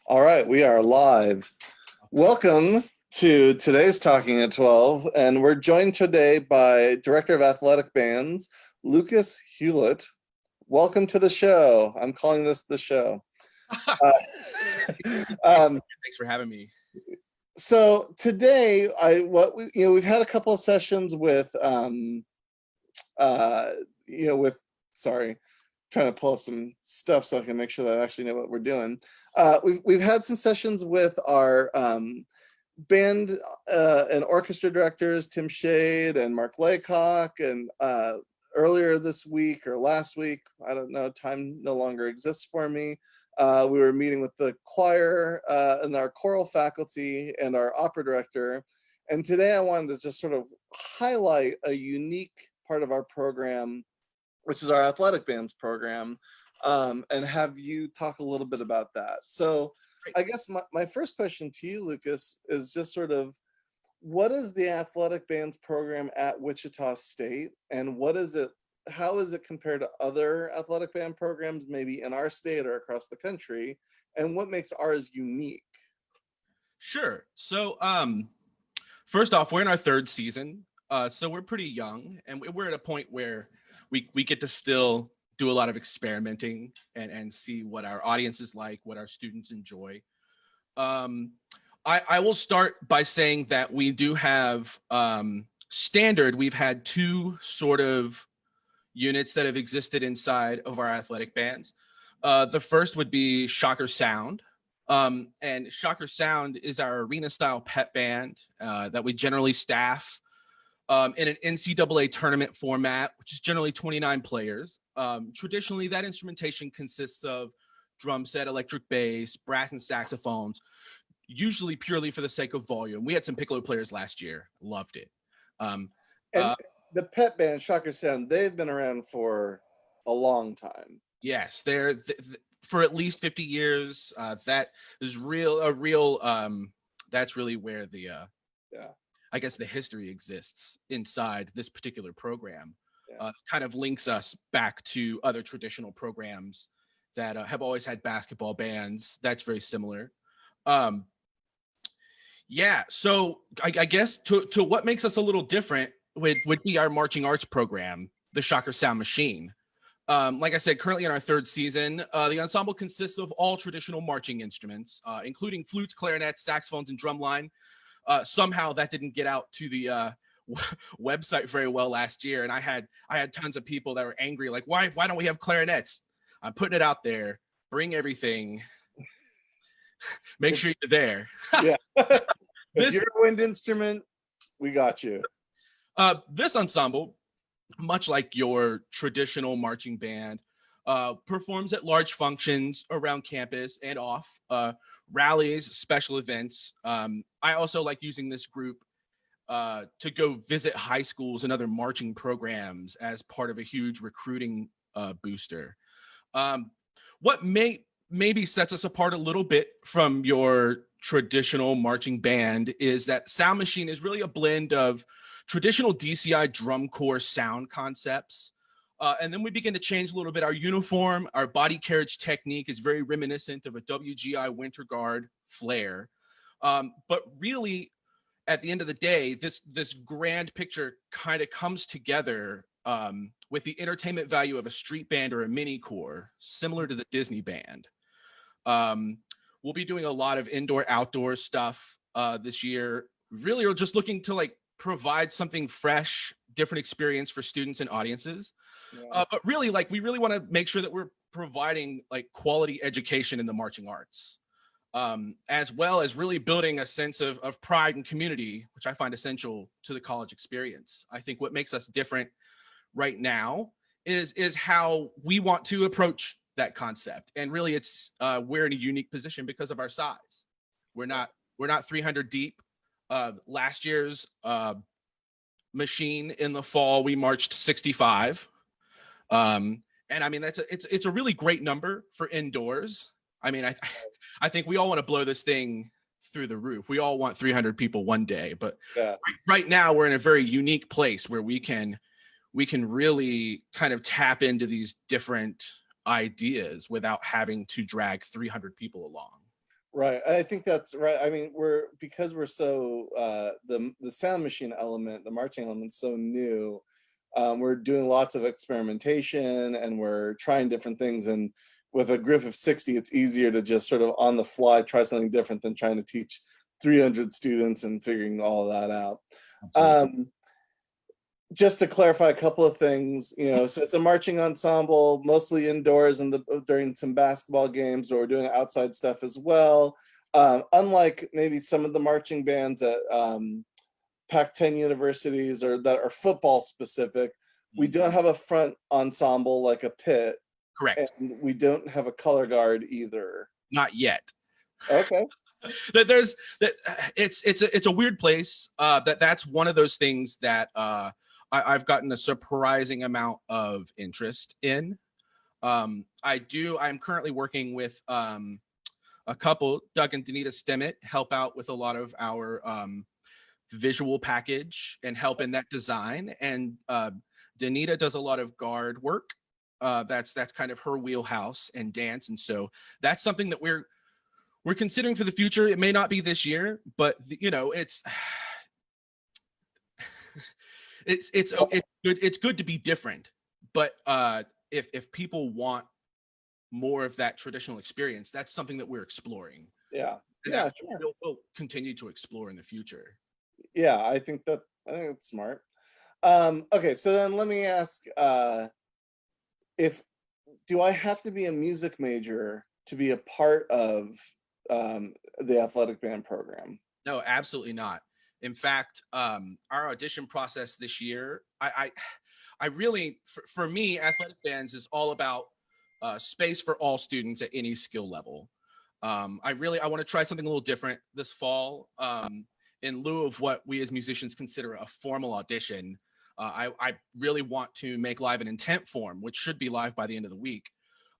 All right, we are live. Welcome to today's Talking at 12, and we're joined today by Director of Athletic Bands, Lucas Hewlett. Welcome to the show. I'm calling this the show. Thanks for having me. So today, we've had a couple of sessions with, trying to pull up some stuff so I can make sure that I actually know what we're doing. We've had some sessions with our band and orchestra directors, Tim Shade and Mark Laycock, and earlier this week or last week, I don't know, time no longer exists for me. We were meeting with the choir and our choral faculty and our opera director. And today I wanted to just sort of highlight a unique part of our program, which is our athletic bands program, and have you talk a little bit about that. So I guess my first question to you, Lucas, is just sort of, what is the athletic bands program at Wichita State, and how is it compared to other athletic band programs, maybe in our state or across the country, and what makes ours unique? Sure. So first off, we're in our third season, so we're pretty young, and we're at a point where we get to still do a lot of experimenting and see what our audience is like, what our students enjoy. I will start by saying that we do have standard. We've had two sort of units that have existed inside of our athletic bands. The first would be Shocker Sound. And Shocker Sound is our arena style pep band that we generally staff in an NCAA tournament format, which is generally 29 players. Traditionally, that instrumentation consists of drum set, electric bass, brass and saxophones, usually purely for the sake of volume. We had some piccolo players last year, loved it. And the pep band, Shocker Sound, they've been around for a long time. Yes, they're for at least 50 years. That is that's really where the I guess the history exists inside this particular program. Kind of links us back to other traditional programs that have always had basketball bands. That's very similar. So I guess to what makes us a little different would be our marching arts program, the Shocker Sound Machine. Like I said, currently in our third season, the ensemble consists of all traditional marching instruments, including flutes, clarinets, saxophones, and drumline. Somehow that didn't get out to the website very well last year, and I had tons of people that were angry, like, why don't we have clarinets? I'm putting it out there. Bring everything. Make sure you're there. Yeah. If you're a wind instrument, we got you. This ensemble, much like your traditional marching band, performs at large functions around campus and off, rallies, special events. I also like using this group to go visit high schools and other marching programs as part of a huge recruiting booster. What maybe sets us apart a little bit from your traditional marching band is that Sound Machine is really a blend of traditional DCI drum corps sound concepts. And then we begin to change a little bit. Our uniform, our body carriage technique is very reminiscent of a WGI Winter Guard flare. But really, at the end of the day, this grand picture kind of comes together with the entertainment value of a street band or a mini corps, similar to the Disney band. We'll be doing a lot of indoor-outdoor stuff this year. Really, we're just looking to provide something fresh, different experience for students and audiences. But really, we really want to make sure that we're providing quality education in the marching arts, as well as really building a sense of pride and community, which I find essential to the college experience. I think what makes us different right now is how we want to approach that concept. And really, it's we're in a unique position because of our size. We're not 300 deep. Last year's machine in the fall, we marched 65. And I mean, it's a really great number for indoors. I mean, I think we all want to blow this thing through the roof. We all want 300 people one day, but right now we're in a very unique place where we can really kind of tap into these different ideas without having to drag 300 people along. Right. I think that's right. I mean, because we're so the sound machine element, the marching element's so new. We're doing lots of experimentation and we're trying different things. And with a group of 60, it's easier to just sort of on the fly try something different than trying to teach 300 students and figuring all of that out. Absolutely. Um, just to clarify a couple of things, so it's a marching ensemble, mostly indoors and during some basketball games, but we're doing outside stuff as well. Unlike maybe some of the marching bands at Pac-10 universities or that are football specific, we don't have a front ensemble like a pit, and Correct. we don't have a color guard either. Not yet. Okay. That there's that it's a weird place. That's one of those things that I've gotten a surprising amount of interest in. I'm currently working with a couple, Doug and Danita Stemmet, help out with a lot of our visual package and help in that design. And Danita does a lot of guard work. That's kind of her wheelhouse and dance. And so that's something that we're considering for the future. It may not be this year, but it's good to be different. But if people want more of that traditional experience, that's something that we're exploring. Yeah. And Yeah, that sure. we'll continue to explore in the future. Yeah, I think it's smart. Okay, so then let me ask, if do I have to be a music major to be a part of the athletic band program? No, absolutely not. In fact, our audition process this year, I really, for me, athletic bands is all about space for all students at any skill level. I want to try something a little different this fall. In lieu of what we as musicians consider a formal audition, I really want to make live an intent form, which should be live by the end of the week.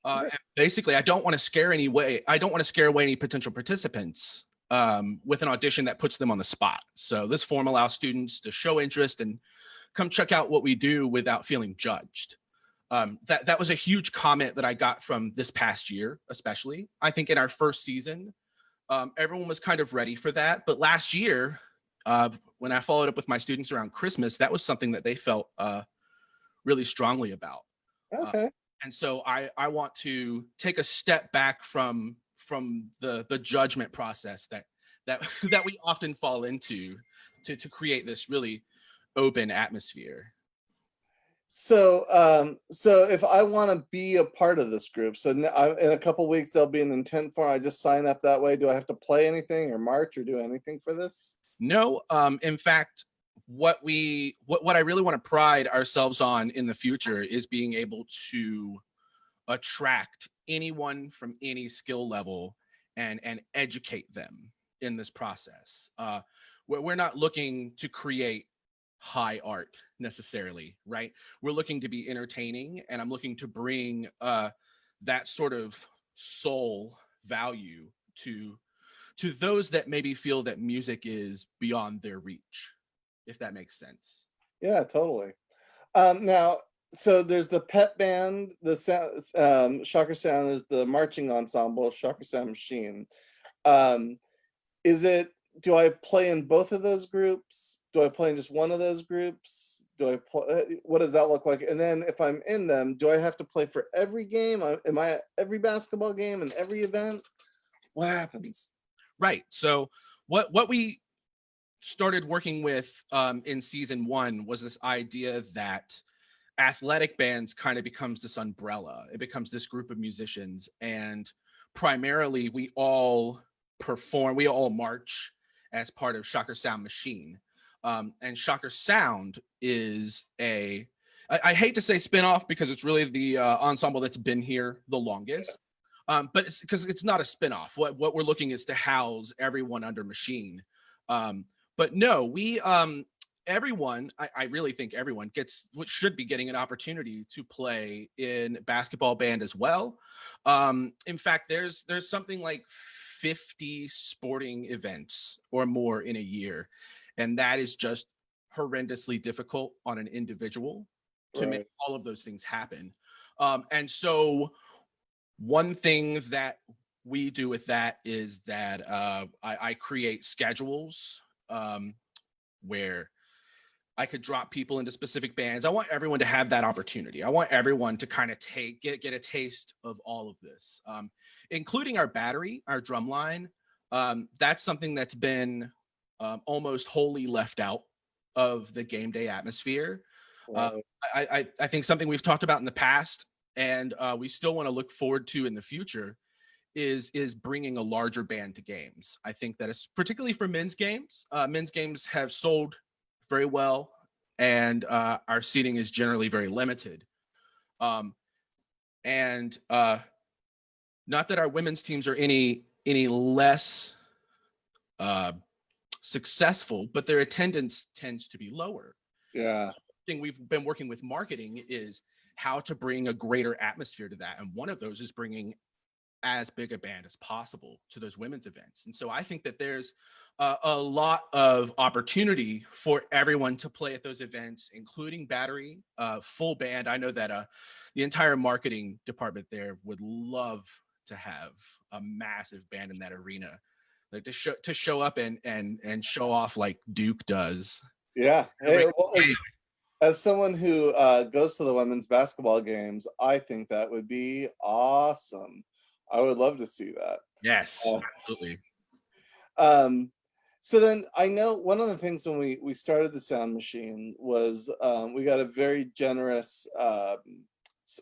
Okay. And basically, I don't want to scare away any potential participants with an audition that puts them on the spot. So this form allows students to show interest and come check out what we do without feeling judged. That was a huge comment that I got from this past year, especially. I think in our first season, everyone was kind of ready for that. But last year, when I followed up with my students around Christmas, that was something that they felt really strongly about. Uh, Okay. and so I want to take a step back from the judgment process that that we often fall into to create this really open atmosphere. So if I want to be a part of this group, so in a couple weeks there'll be an intent form. I just sign up that way. Do I have to play anything or march or do anything for this? No, in fact, what I really want to pride ourselves on in the future is being able to attract anyone from any skill level and educate them in this process. We're not looking to create high art necessarily, right? We're looking to be entertaining, and I'm looking to bring that sort of soul value to those that maybe feel that music is beyond their reach, if that makes sense. Yeah, totally. Now, so there's the pet band, the sound, Shocker Sound. There's the marching ensemble, Shocker Sound Machine. Um, is it? Do I play in both of those groups? Do I play in just one of those groups? Do I play? What does that look like? And then if I'm in them, do I have to play for every game? Am I at every basketball game and every event? What happens? Right. So what we started working with in season one was this idea that athletic bands kind of becomes this umbrella. It becomes this group of musicians, and primarily we all march as part of Shocker Sound Machine. And Shocker Sound is I hate to say spinoff because it's really the ensemble that's been here the longest. But it's because it's not a spinoff. What we're looking is to house everyone under Machine. But no, everyone, I really think everyone should be getting an opportunity to play in basketball band as well. In fact, there's something like 50 sporting events or more in a year, and that is just horrendously difficult on an individual to make Right. all of those things happen. And so one thing that we do with that is that I create schedules where I could drop people into specific bands. I want everyone to have that opportunity. I want everyone to kind of get a taste of all of this, including our battery, our drum line. That's something that's been almost wholly left out of the game day atmosphere. Uh, Right. I think something we've talked about in the past, and we still want to look forward to in the future, is bringing a larger band to games. I think that it's particularly for men's games. Men's games have sold very well, and our seating is generally very limited. Um, and not that our women's teams are any less uh, successful, but their attendance tends to be lower. Yeah. Thing we've been working with marketing is how to bring a greater atmosphere to that, and one of those is bringing as big a band as possible to those women's events. And so I think that there's a lot of opportunity for everyone to play at those events, including battery, full band. I know that the entire marketing department there would love to have a massive band in that arena, like to show up and show off like Duke does. Yeah. Hey, well, Hey, as someone who goes to the women's basketball games, I think that would be awesome. I would love to see that. yes, Uh, absolutely. Um, so then I know one of the things when we started the sound machine was we got a very generous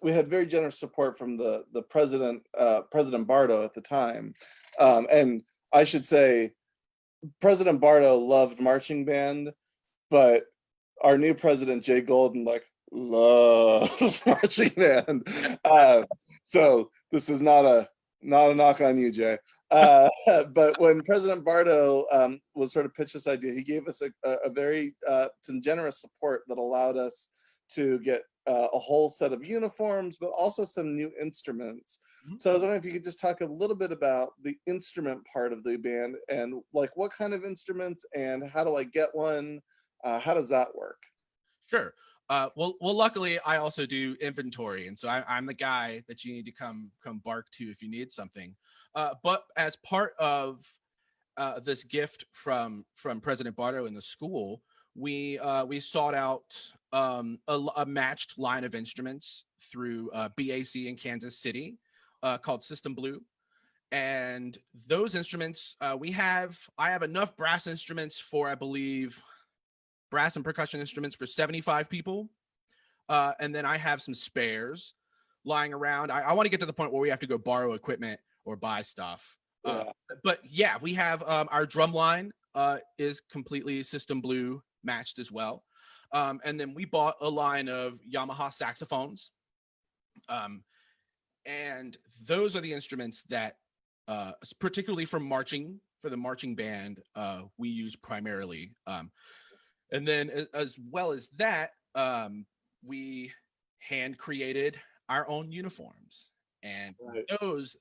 we had very generous support from the president, President Bardo at the time, and I should say President Bardo loved marching band, but our new president Jay Golden like loves marching band. So this is not a knock on you, Jay. But when President Bardo was sort of pitched this idea, he gave us a very some generous support that allowed us to get a whole set of uniforms, but also some new instruments. Mhm. So I was wondering if you could just talk a little bit about the instrument part of the band and like what kind of instruments and how do I get one? How does that work? Sure. Well, luckily I also do inventory, and so I'm the guy that you need to come bark to if you need something. But as part of this gift from President Bardo and the school, we sought out a matched line of instruments through BAC in Kansas City called System Blue. And those instruments, I have enough brass instruments for, I believe, brass and percussion instruments for 75 people. And then I have some spares lying around. I want to get to the point where we have to go borrow equipment or buy stuff. Yeah. But yeah, we have our drum line is completely System Blue matched as well. And then we bought a line of Yamaha saxophones. Um, and those are the instruments that, particularly for the marching band, we use primarily. And then as well as that, we hand created our own uniforms. And Right.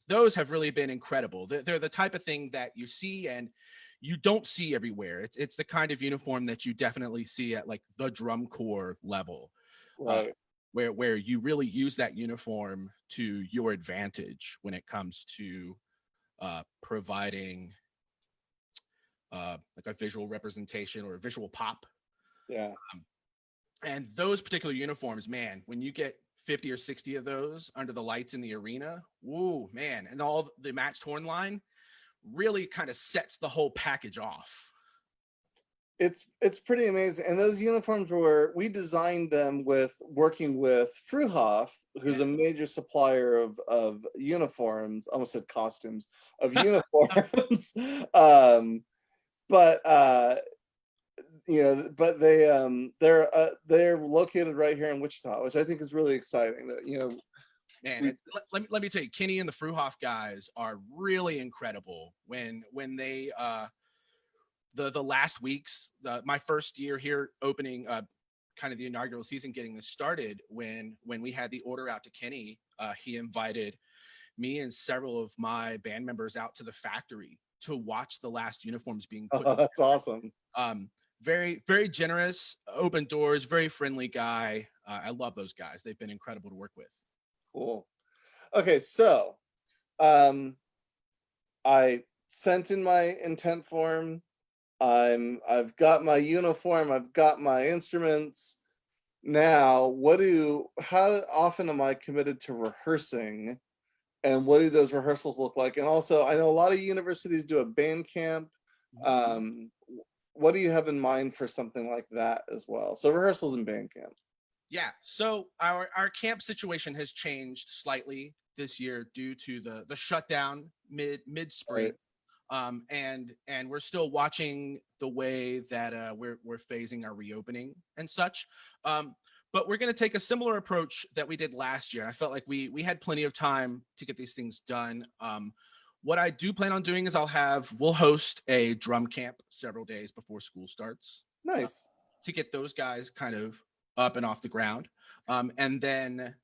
those have really been incredible. They're the type of thing that you see and you don't see everywhere. It's the kind of uniform that you definitely see at like the drum corps level, uh, Right. where you really use that uniform to your advantage when it comes to providing like a visual representation or a visual pop. Yeah. And those particular uniforms, man, when you get 50 or 60 of those under the lights in the arena, woo, man, and all the matched horn line really kind of sets the whole package off. It's pretty amazing. And those uniforms were we designed them with working with Fruhoff, who's Yeah. a major supplier of uniforms, almost said costumes, of uniforms. But you know, but they're located right here in Wichita, which I think is really exciting. That you know, Man, we let me tell you, Kenny and the Fruhoff guys are really incredible. When they the last weeks, my first year here opening kind of the inaugural season, getting this started, when we had the order out to Kenny, he invited me and several of my band members out to the factory to watch the last uniforms being put. that's awesome. Very, very generous, open doors, very friendly guy. I love those guys. They've been incredible to work with. Cool. Okay, so um I sent in my intent form. I've got my uniform, I've got my instruments. Now, how often am I committed to rehearsing, and what do those rehearsals look like? And also, I know a lot of universities do a band camp. Mhm. What do you have in mind for something like that as well? So rehearsals and band camp. Yeah. So our camp situation has changed slightly this year due to the shutdown mid spring. Right. And we're still watching the way that we're phasing our reopening and such. But we're going to take a similar approach that we did last year. I felt like we had plenty of time to get these things done. What I do plan on doing is we'll host a drum camp several days before school starts Nice. to get those guys kind of up and off the ground. And then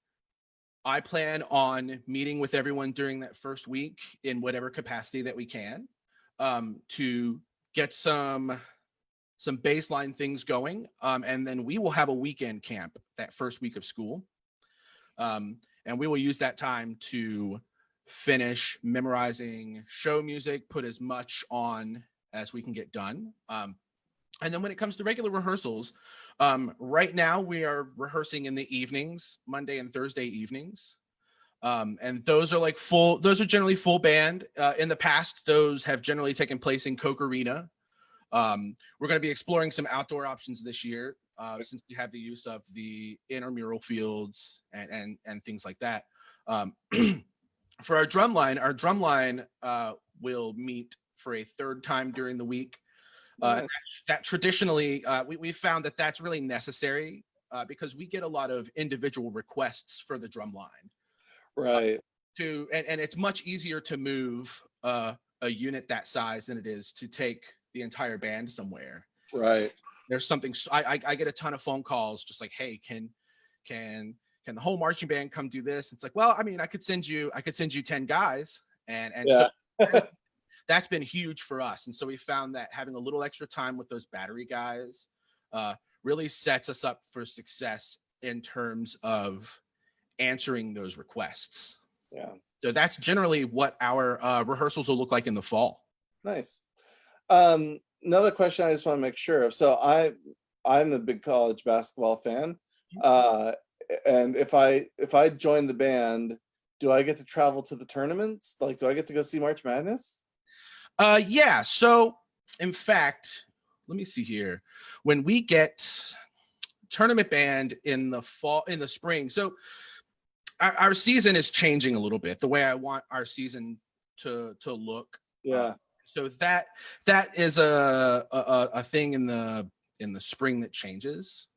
I plan on meeting with everyone during that first week in whatever capacity that we can, to get some baseline things going. And then we will have a weekend camp that first week of school. And we will use that time to finish memorizing show music, put as much on as we can get done. And then when it comes to regular rehearsals, right now we are rehearsing in the evenings, Monday and Thursday evenings. And those are generally full band. In the past, those have generally taken place in Coke Arena. We're going to be exploring some outdoor options this year, since we have the use of the intramural fields and things like that. Um, for our drum line will meet for a third time during the week. Nice. That traditionally, we found that that's really necessary, because we get a lot of individual requests for the drum line. Right. And it's much easier to move a unit that size than it is to take the entire band somewhere. Right. There's something I get a ton of phone calls just like, hey, can the whole marching band come do this? It's like, well, I mean, I could send you 10 guys, and so Yeah. that's been huge for us. And so we found that having a little extra time with those battery guys uh, really sets us up for success in terms of answering those requests. Yeah. So that's generally what our rehearsals will look like in the fall. Nice. Another question I just want to make sure of. So I'm a big college basketball fan. Uh, and if I join the band, do I get to travel to the tournaments? Like, do I get to go see March Madness? Yeah. So, in fact, let me see here. When we get tournament band in the fall, in the spring, so our season is changing a little bit. The way I want our season to look. Uh, Yeah. so that is a thing in the spring that changes.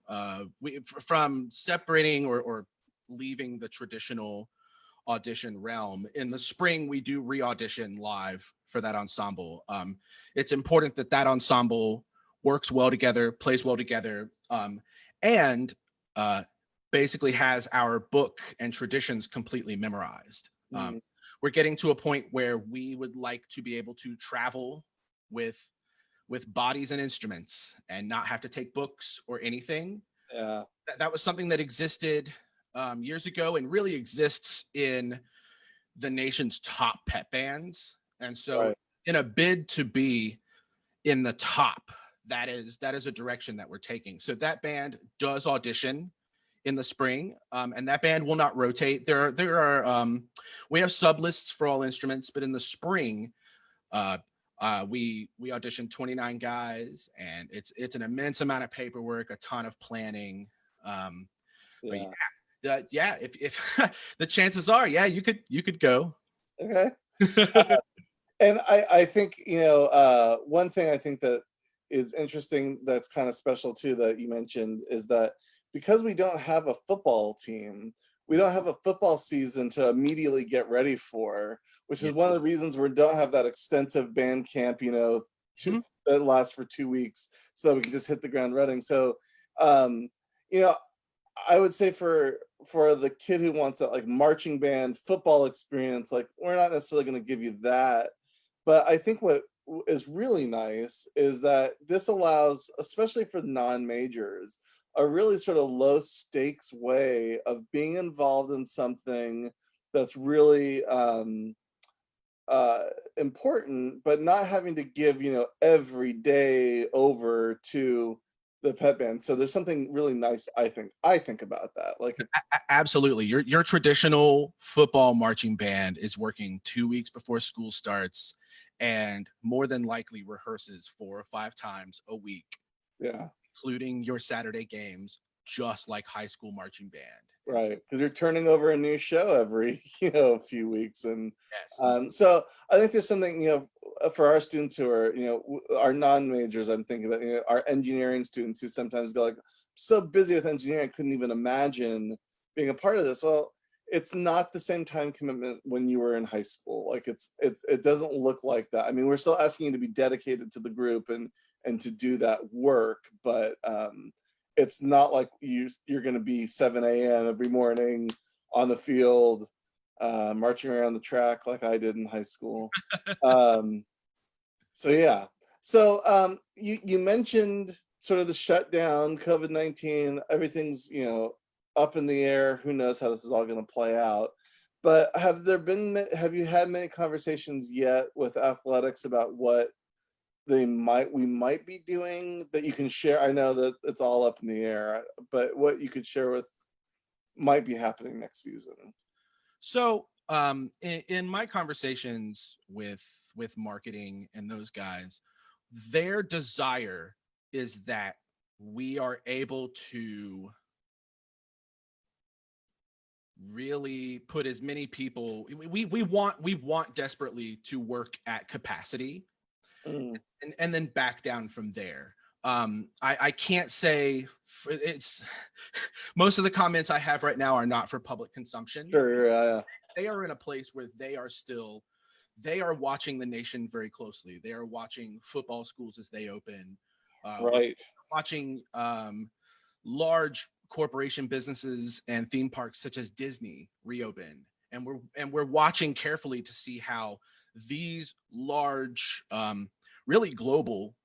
We from separating or leaving the traditional audition realm. In the spring, we do re-audition live for that ensemble. It's important that that ensemble works well together, plays well together, and uh, basically has our book and traditions completely memorized. Mm, We're getting to a point where we would like to be able to travel with bodies and instruments and not have to take books or anything. yeah. That was something that existed years ago and really exists in the nation's top pet bands. And so, Right. in a bid to be in the top, that is a direction that we're taking. So that band does audition in the spring, and that band will not rotate. There are we have sub lists for all instruments, but in the spring, uh, we audition 29 guys, and it's an immense amount of paperwork, a ton of planning. But Yeah. yeah, if the chances are, yeah, you could go. Okay. And I think, one thing I think that is interesting that's kind of special too that you mentioned is that because we don't have a football team, we don't have a football season to immediately get ready for, which is Yeah. one of the reasons we don't have that extensive band camp, Mhm. that lasts for 2 weeks so that we can just hit the ground running. So, um, you know, I would say for the kid who wants that like marching band football experience, like we're not necessarily going to give you that. But I think what is really nice is that this allows, especially for non-majors, a really sort of low stakes way of being involved in something that's really uh, important, but not having to give, every day over to the pep band. So there's something really nice, I think about that. Like, Absolutely. Your traditional football marching band is working 2 weeks before school starts and more than likely rehearses 4 or 5 times a week, yeah, including your Saturday games, just like high school marching band. And so, right, because you're turning over a new show every few weeks, and yes. so I think there's something, for our students who are, our non-majors. I'm thinking about, our engineering students who sometimes go like, so busy with engineering, couldn't even imagine being a part of this. Well, it's not the same time commitment when you were in high school. Like, it doesn't look like that. I mean, we're still asking you to be dedicated to the group and to do that work, but it's not like you're going to be 7 a.m. every morning on the field, marching around the track like I did in high school. Um, so yeah. So you mentioned sort of the shutdown, COVID-19, everything's, up in the air. Who knows how this is all going to play out? But have you had many conversations yet with athletics about what we might be doing that you can share? I know that it's all up in the air, but what you could share with might be happening next season. So in my conversations with marketing and those guys, their desire is that we are able to really put as many people we want desperately to work at capacity, Mm, and then back down from there. I can't say it's most of the comments I have right now are not for public consumption. sure, yeah, They are in a place where they are watching the nation very closely. They are watching football schools as they open, right. watching large corporation businesses and theme parks such as Disney reopen, and we're watching carefully to see how these large, really global,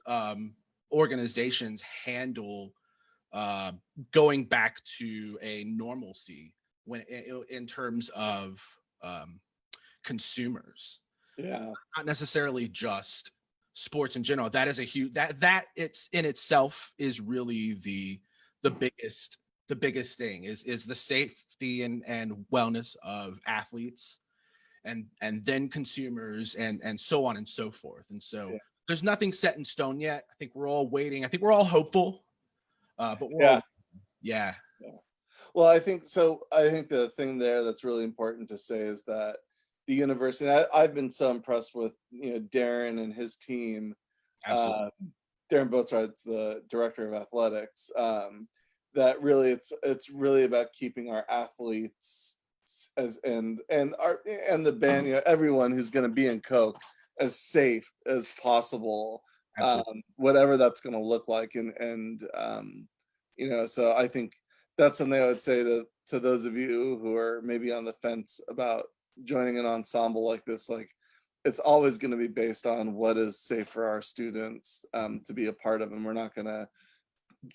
um, organizations handle uh, going back to a normalcy when in terms of um, consumers, Yeah, not necessarily just sports in general. That is a huge that it's in itself is really the biggest the biggest thing is the safety and wellness of athletes, and then consumers, and so on and so forth. And so yeah, there's nothing set in stone yet. I think we're all waiting. I think we're all hopeful, but we're yeah, all, yeah. yeah. Well, I think so. I think the thing there that's really important to say is that the university, and I've been so impressed with, Darren and his team. Absolutely. Uh, Darren Boatsart's the director of athletics. That really, it's really about keeping our athletes as and the band, everyone who's going to be in Coke as safe as possible, Absolutely. whatever that's going to look like, and so I think that's something I would say to those of you who are maybe on the fence about joining an ensemble like this. Like, it's always going to be based on what is safe for our students, to be a part of, and we're not going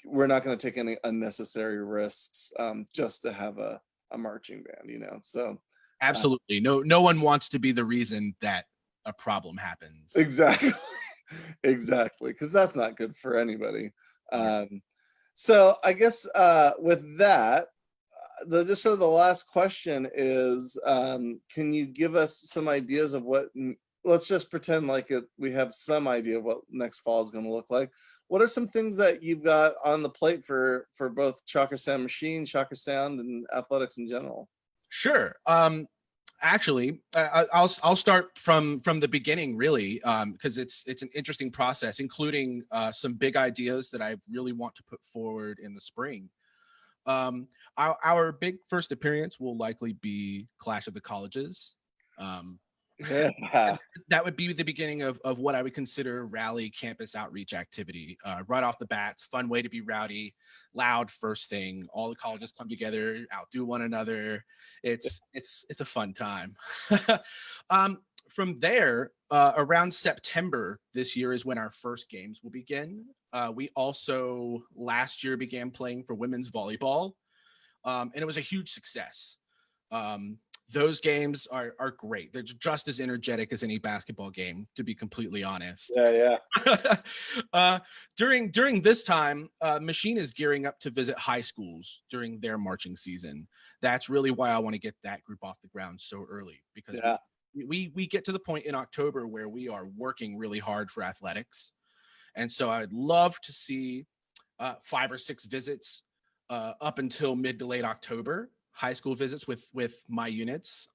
to take any unnecessary risks, just to have a marching band. So uh, Absolutely. No one wants to be the reason that a problem happens. exactly. Exactly, because that's not good for anybody. Yeah. um, so I guess, with that, just so the last question is, can you give us some ideas of let's just pretend like we have some idea of what next fall is going to look like. What are some things that you've got on the plate for both Shocker Sound Machine, Shocker Sound, and athletics in general? Sure. Actually, I'll start from the beginning, really, because it's an interesting process, including some big ideas that I really want to put forward in the spring. Um, our big first appearance will likely be Clash of the Colleges. Um, Yeah. that would be the beginning of what I would consider rally campus outreach activity. Right off the bat, it's a fun way to be rowdy, loud first thing. All the colleges come together, outdo one another. It's a fun time. um, from there, around September this year is when our first games will begin. We also last year began playing for women's volleyball, and it was a huge success. Um, those games are great. They're just as energetic as any basketball game, to be completely honest. Yeah. During this time, Machine is gearing up to visit high schools during their marching season. That's really why I want to get that group off the ground so early, because Yeah. we get to the point in October where we are working really hard for athletics. And so I'd love to see 5 or 6 visits up until mid to late October, high school visits with my units.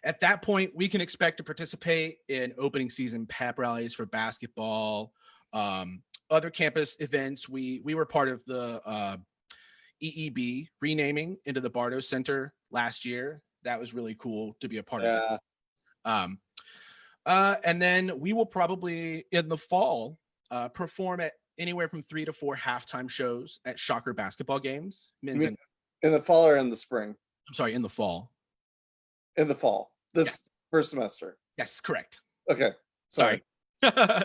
At that point, we can expect to participate in opening season pep rallies for basketball, other campus events. We were part of the EEB renaming into the Bardo Center last year. That was really cool to be a part of that. And then we will probably in the fall perform at anywhere from 3 to 4 halftime shows at Shocker basketball games. In the fall or in the spring? I'm sorry, in the fall. In the fall. This first semester. Yes, correct. Okay. Sorry. And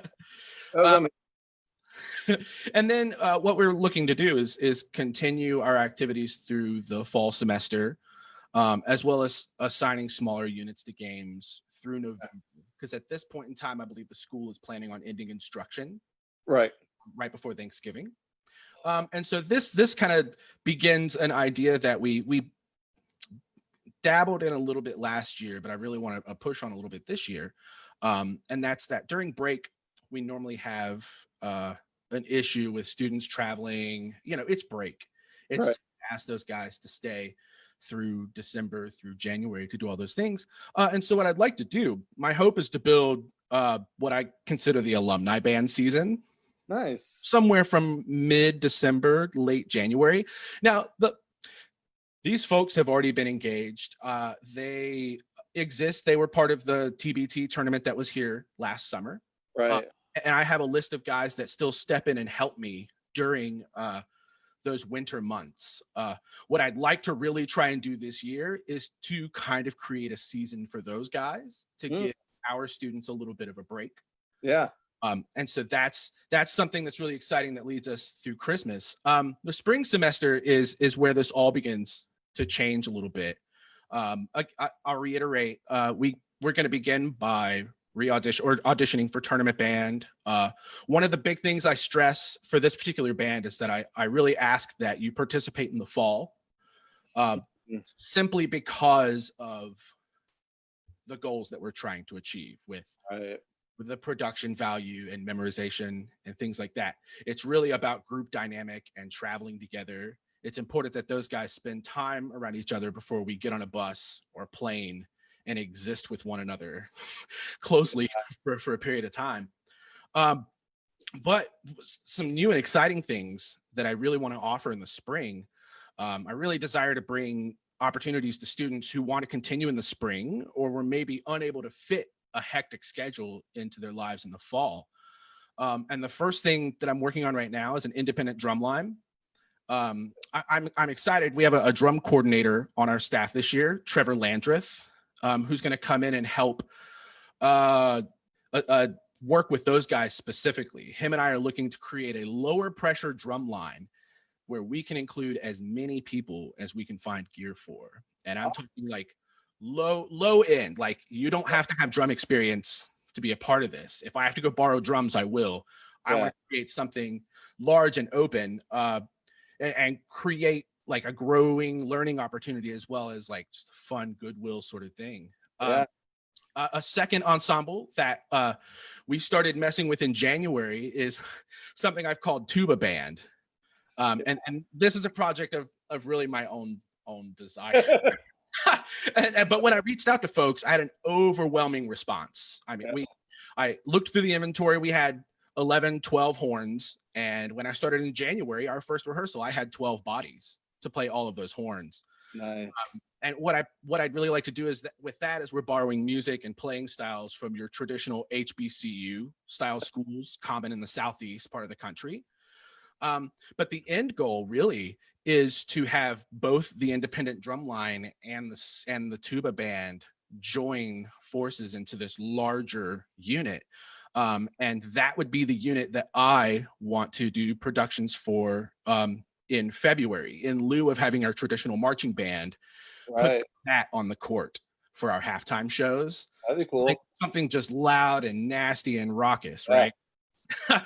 then what we're looking to do is continue our activities through the fall semester, as well as assigning smaller units to games through November. Because at this point in time, I believe the school is planning on ending instruction right before Thanksgiving. And so this kind of begins an idea that we dabbled in a little bit last year, but I really want to push on a little bit this year. And that's that during break, we normally have an issue with students traveling. It's break. It's to ask those guys to stay through December, through January to do all those things. And so what I'd like to do, my hope is to build what I consider the alumni band season. Nice. Somewhere from mid-December, late January. Now, these folks have already been engaged. They exist. They were part of the TBT tournament that was here last summer. Right. And I have a list of guys that still step in and help me during those winter months. What I'd like to really try and do this year is to kind of create a season for those guys to give our students a little bit of a break. Yeah. And so that's something that's really exciting that leads us through Christmas. The spring semester is where this all begins to change a little bit. I'll reiterate, we're going to begin by auditioning for tournament band. One of the big things I stress for this particular band is that I really ask that you participate in the fall, simply because of the goals that we're trying to achieve with the production value and memorization and things like that. It's really about group dynamic and traveling together. It's important that those guys spend time around each other before we get on a bus or a plane and exist with one another closely for a period of time. But some new and exciting things that I really want to offer in the spring. I really desire to bring opportunities to students who want to continue in the spring or were maybe unable to fit a hectic schedule into their lives in the fall. And the first thing that I'm working on right now is an independent drum line. I'm excited. We have a drum coordinator on our staff this year, Trevor Landreth, who's going to come in and help work with those guys specifically. Him and I are looking to create a lower pressure drum line where we can include as many people as we can find gear for. And I'm talking like low end, like you don't have to have drum experience to be a part of this. If I have to go borrow drums, I will. I want to create something large and open and create like a growing learning opportunity as well as like just a fun goodwill sort of thing. A second ensemble that we started messing with in January is something I've called Tuba Band. And this is a project of really my own desire. But when I reached out to folks, I had an overwhelming response. I mean, I looked through the inventory. We had 11, 12 horns. And when I started in January, our first rehearsal, I had 12 bodies to play all of those horns. Nice. And what I'd really like to do is that we're borrowing music and playing styles from your traditional HBCU style schools, common in the Southeast part of the country. But the end goal really is to have both the independent drum line and the tuba band join forces into this larger unit. And that would be the unit that I want to do productions for in February. In lieu of having our traditional marching band, put Right. that on the court for our halftime shows. That'd be Something, cool. something just loud and nasty and raucous, Yeah. right?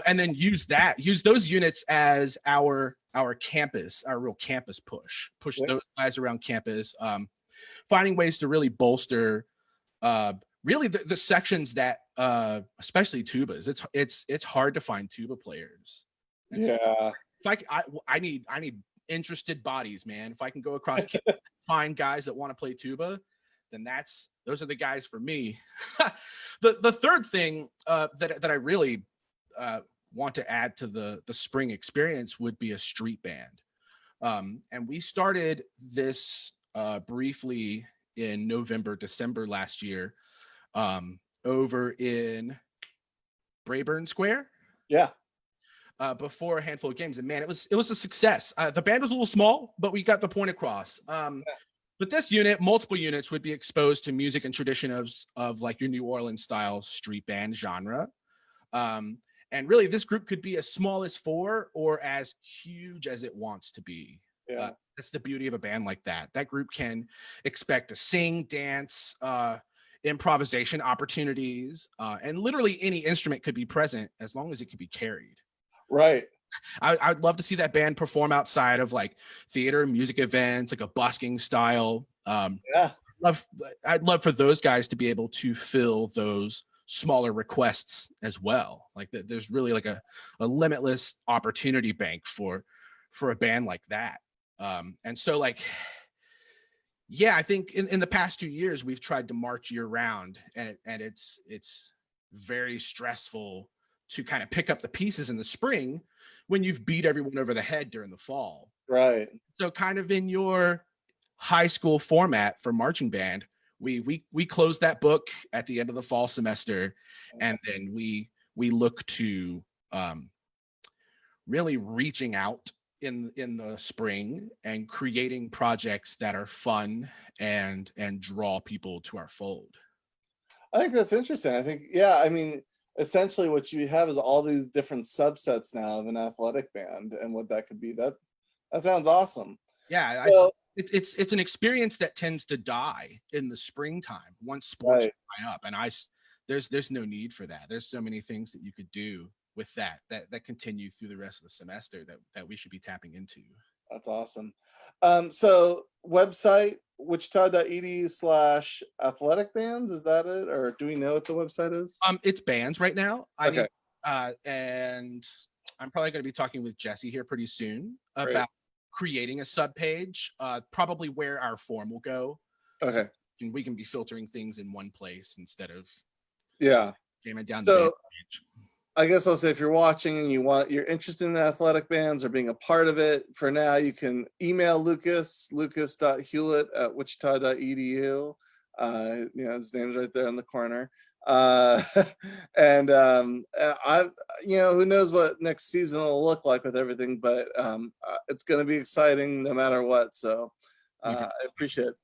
And then use those units as our campus, our real campus push Yeah. those guys around campus, finding ways to really bolster really the sections that especially tubas. It's hard to find tuba players. And so Yeah. if I need interested bodies, man. If I can go across campus and find guys that want to play tuba, then those are the guys for me. The third thing that I really want to add to the spring experience would be a street band. And we started this briefly in November, December last year, over in Brayburn Square. Yeah. Before a handful of games, and man, it was a success. The band was a little small, but we got the point across. But this unit, multiple units, would be exposed to music and tradition of like your New Orleans style street band genre. And really, this group could be as small as 4 or as huge as it wants to be. Yeah. That's the beauty of a band like that. That group can expect to sing, dance, improvisation opportunities, and literally any instrument could be present as long as it could be carried. Right. I'd love to see that band perform outside of like theater, music events, like a busking style. Yeah. I'd love for those guys to be able to fill those smaller requests as well. Like there's really like a limitless opportunity bank for a band like that. And so like, yeah, I think in the past 2 years we've tried to march year round, and it's very stressful to kind of pick up the pieces in the spring when you've beat everyone over the head during the fall. Right. So kind of in your high school format for marching band, we close that book at the end of the fall semester, and then we look to really reaching out in the spring and creating projects that are fun and draw people to our fold. I think that's interesting. I think, yeah, I mean, essentially what you have is all these different subsets now of an athletic band and what that could be. That sounds awesome. Yeah, So, it's an experience that tends to die in the springtime once sports right. dry up, and there's no need for that. There's so many things that you could do with that continue through the rest of the semester that we should be tapping into. That's awesome. So website wichita.edu/athletic bands, is that it? Or do we know what the website is? It's bands right now. Okay. And I'm probably going to be talking with Jesse here pretty soon Great. about creating a sub page, probably where our form will go. Okay. So we can be filtering things in one place instead of jamming down the So band page. I guess I'll say, if you're watching and you're interested in the athletic bands or being a part of it, for now you can email lucas.hewlett@wichita.edu. His name's right there in the corner. And I, who knows what next season will look like with everything, but it's going to be exciting no matter what. So I appreciate it.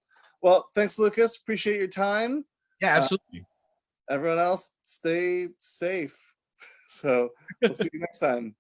Well, thanks, Lucas. Appreciate your time. Yeah, absolutely. Everyone else, stay safe. So we'll see you next time.